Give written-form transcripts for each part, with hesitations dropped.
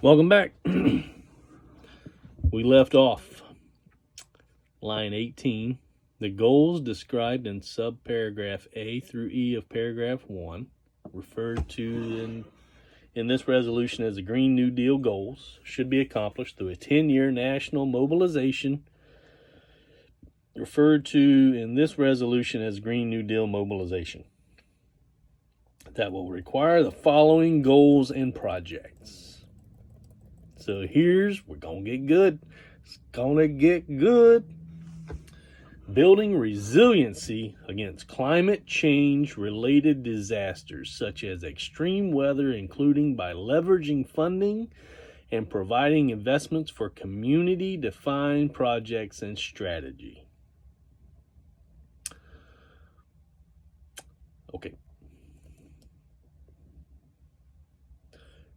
Welcome back. We left off line 18. The goals described in subparagraph A through E of paragraph 1, referred to in this resolution as the Green New Deal goals, should be accomplished through a 10-year national mobilization, referred to in this resolution as Green New Deal mobilization, that will require the following goals and projects. So we're going to get good. It's going to get good. Building resiliency against climate change related disasters such as extreme weather, including by leveraging funding and providing investments for community defined projects and strategy. Okay.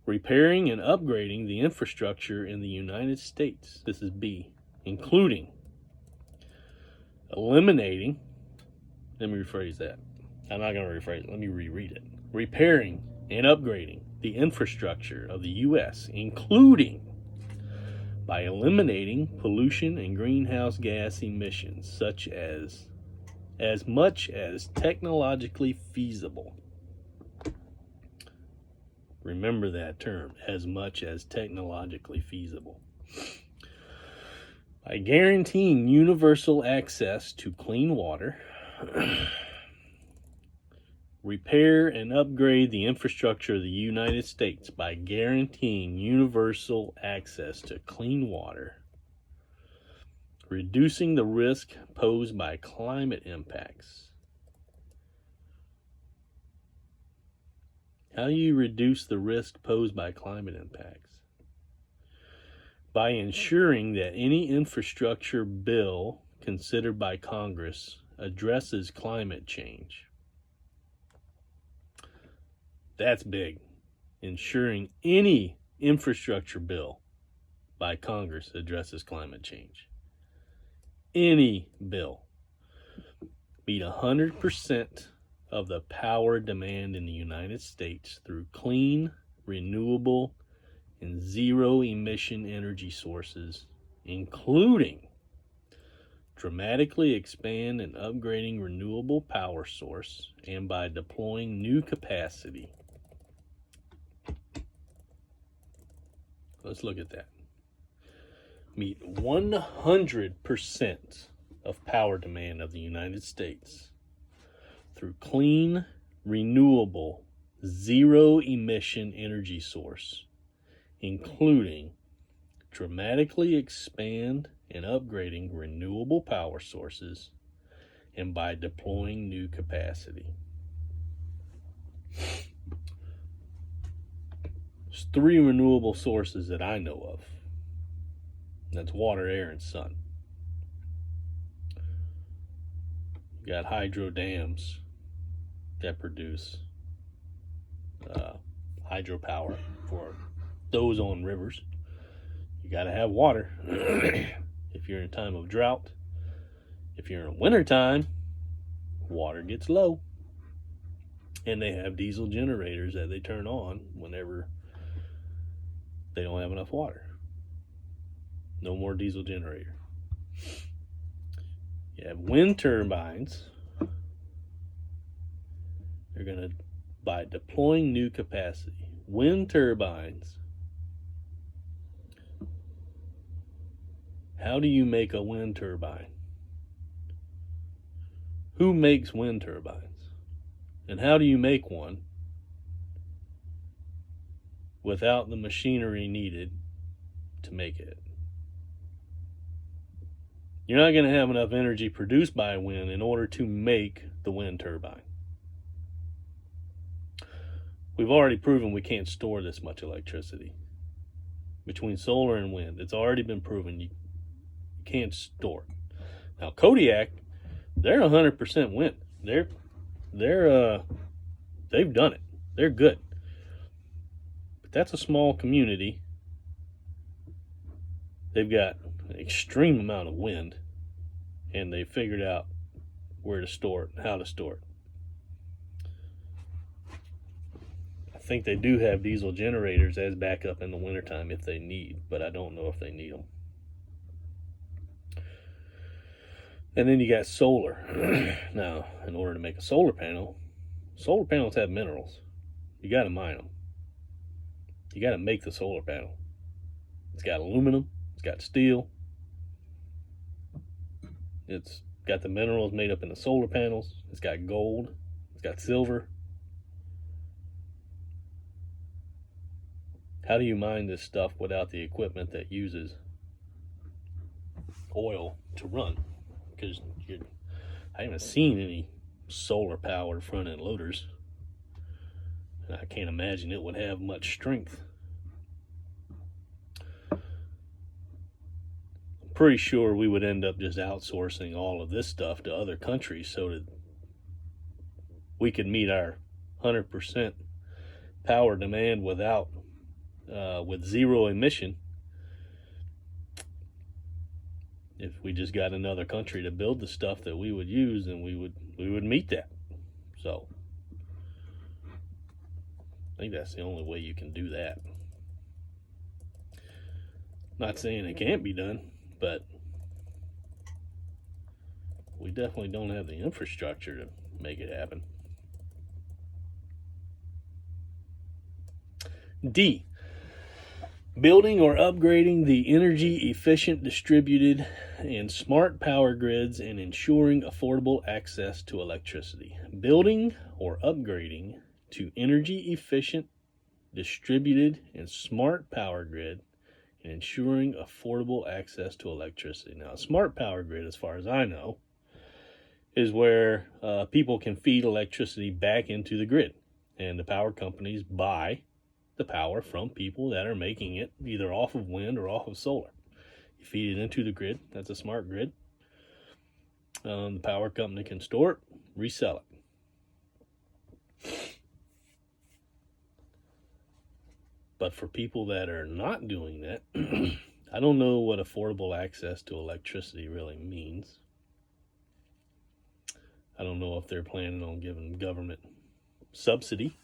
Repairing and upgrading the infrastructure in the United States. This is B, including eliminating, let me rephrase that. I'm not going to rephrase it. Let me reread it. Repairing and upgrading the infrastructure of the U.S., including by eliminating pollution and greenhouse gas emissions, such as much as technologically feasible. Remember that term, as much as technologically feasible. By guaranteeing universal access to clean water, repair and upgrade the infrastructure of the United States by guaranteeing universal access to clean water, reducing the risk posed by climate impacts. How do you reduce the risk posed by climate impacts? By ensuring that any infrastructure bill considered by Congress addresses climate change. That's big. Ensuring any infrastructure bill by Congress addresses climate change. Any bill. Meet 100% of the power demand in the United States through clean, renewable, and zero-emission energy sources, including dramatically expand and upgrading renewable power source and by deploying new capacity. Let's look at that. Meet 100% of power demand of the United States through clean, renewable, zero-emission energy source, including dramatically expand and upgrading renewable power sources and by deploying new capacity. There's 3 renewable sources that I know of. That's water, air, and sun. You got hydro dams that produce hydropower for those on rivers. You got to have water if you're in a time of drought. If you're in wintertime, water gets low. And they have diesel generators that they turn on whenever they don't have enough water. No more diesel generator. You have wind turbines. They're going to, by deploying new capacity, wind turbines. How do you make a wind turbine? Who makes wind turbines? And how do you make one without the machinery needed to make it? You're not going to have enough energy produced by wind in order to make the wind turbine. We've already proven we can't store this much electricity. Between solar and wind, it's already been proven you can't store it. Now, Kodiak, they're 100% wind. They've done it. They're good. But that's a small community. They've got an extreme amount of wind, and they figured out where to store it and how to store it. I think they do have diesel generators as backup in the wintertime if they need, but I don't know if they need them. And then you got solar. Now, in order to make a solar panels have minerals. You got to mine them. You got to make the solar panel. It's got aluminum. It's got steel. It's got the minerals made up in the solar panels. It's got gold. It's got silver. How do you mine this stuff without the equipment that uses oil to run? Because I haven't seen any solar powered front end loaders. I can't imagine it would have much strength. I'm pretty sure we would end up just outsourcing all of this stuff to other countries so that we could meet our 100% power demand with zero emission. If we just got another country to build the stuff that we would use, then we would meet that. So I think that's the only way you can do that. Not saying it can't be done, but we definitely don't have the infrastructure to make it happen. D, building or upgrading the energy efficient, distributed, and smart power grids and ensuring affordable access to electricity. Building or upgrading to energy efficient, distributed, and smart power grid and ensuring affordable access to electricity. Now, a smart power grid, as far as I know, is where people can feed electricity back into the grid, and the power companies buy the power from people that are making it either off of wind or off of solar. You feed it into the grid. That's a smart grid. The power company can store it, resell it. But for people that are not doing that, I don't know what affordable access to electricity really means. I don't know if they're planning on giving government subsidy,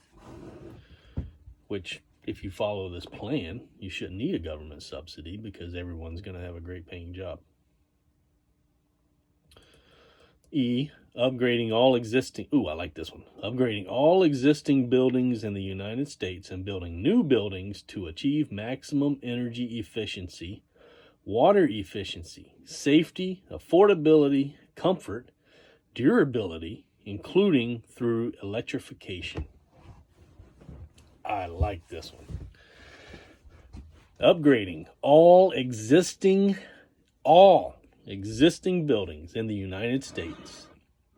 which, if you follow this plan, you shouldn't need a government subsidy because everyone's going to have a great paying job. E, upgrading all existing, I like this one. Upgrading all existing buildings in the United States and building new buildings to achieve maximum energy efficiency, water efficiency, safety, affordability, comfort, durability, including through electrification. I like this one. Upgrading all existing buildings in the United States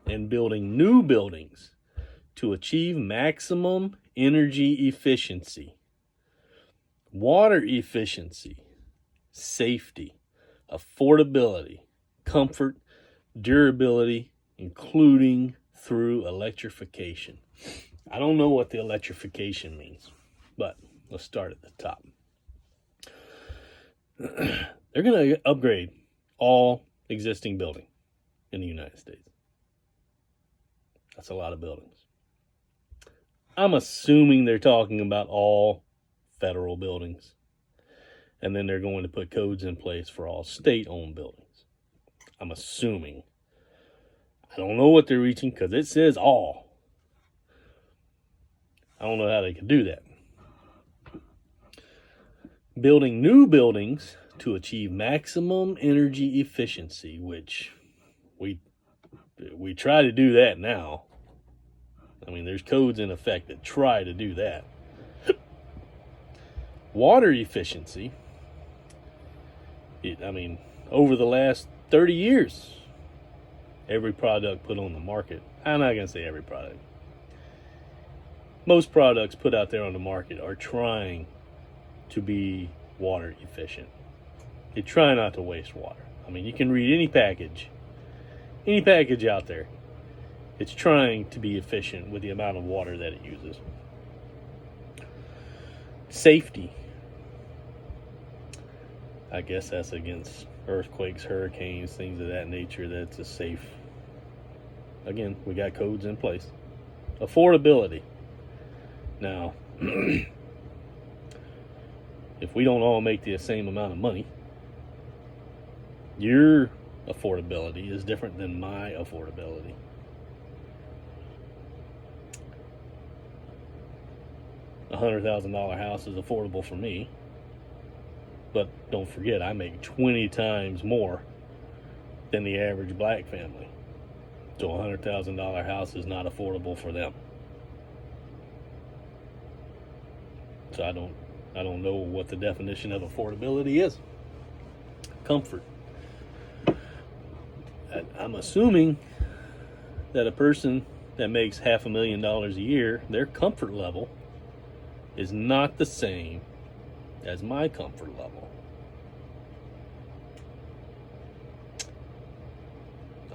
and building new buildings to achieve maximum energy efficiency, water efficiency, safety, affordability, comfort, durability, including through electrification. I don't know what the electrification means, but let's start at the top. They're going to upgrade all existing building in the United States. That's a lot of buildings. I'm assuming they're talking about all federal buildings. And then they're going to put codes in place for all state-owned buildings. I'm assuming. I don't know what they're reaching because it says all. I don't know how they can do that. Building new buildings to achieve maximum energy efficiency, which we try to do that now. I mean, there's codes in effect that try to do that. Water efficiency. Over the last 30 years, every product put on the market, I'm not going to say every product, most products put out there on the market are trying to be water efficient. They try not to waste water. I mean, you can read any package out there. It's trying to be efficient with the amount of water that it uses. Safety. I guess that's against earthquakes, hurricanes, things of that nature. That's a safe. Again, we got codes in place. Affordability. Now, If we don't all make the same amount of money, your affordability is different than my affordability. $100,000 house is affordable for me, but don't forget, I make 20 times more than the average black family. So a $100,000 house is not affordable for them. So I don't know what the definition of affordability is. Comfort. I'm assuming that a person that makes $500,000 a year, their comfort level is not the same as my comfort level.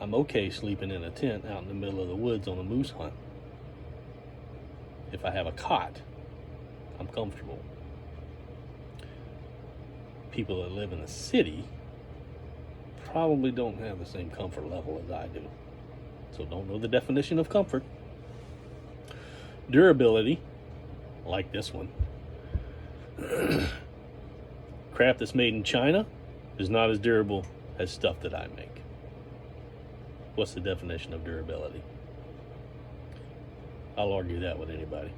I'm okay sleeping in a tent out in the middle of the woods on a moose hunt. If I have a cot, I'm comfortable. People that live in a city probably don't have the same comfort level as I do. So don't know the definition of comfort. Durability, like this one. Crap that's made in China is not as durable as stuff that I make. What's the definition of durability? I'll argue that with anybody.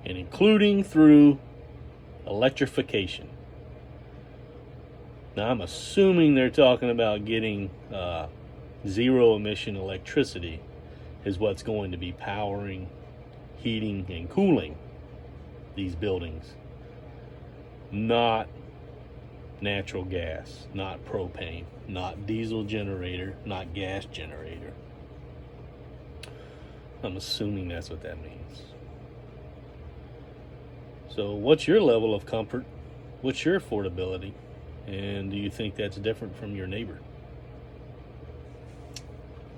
And including through electrification. Now I'm assuming they're talking about getting zero emission electricity is what's going to be powering, heating, and cooling these buildings. Not natural gas, not propane, not diesel generator, not gas generator. I'm assuming that's what that means. So what's your level of comfort? What's your affordability? And do you think that's different from your neighbor?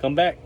Come back.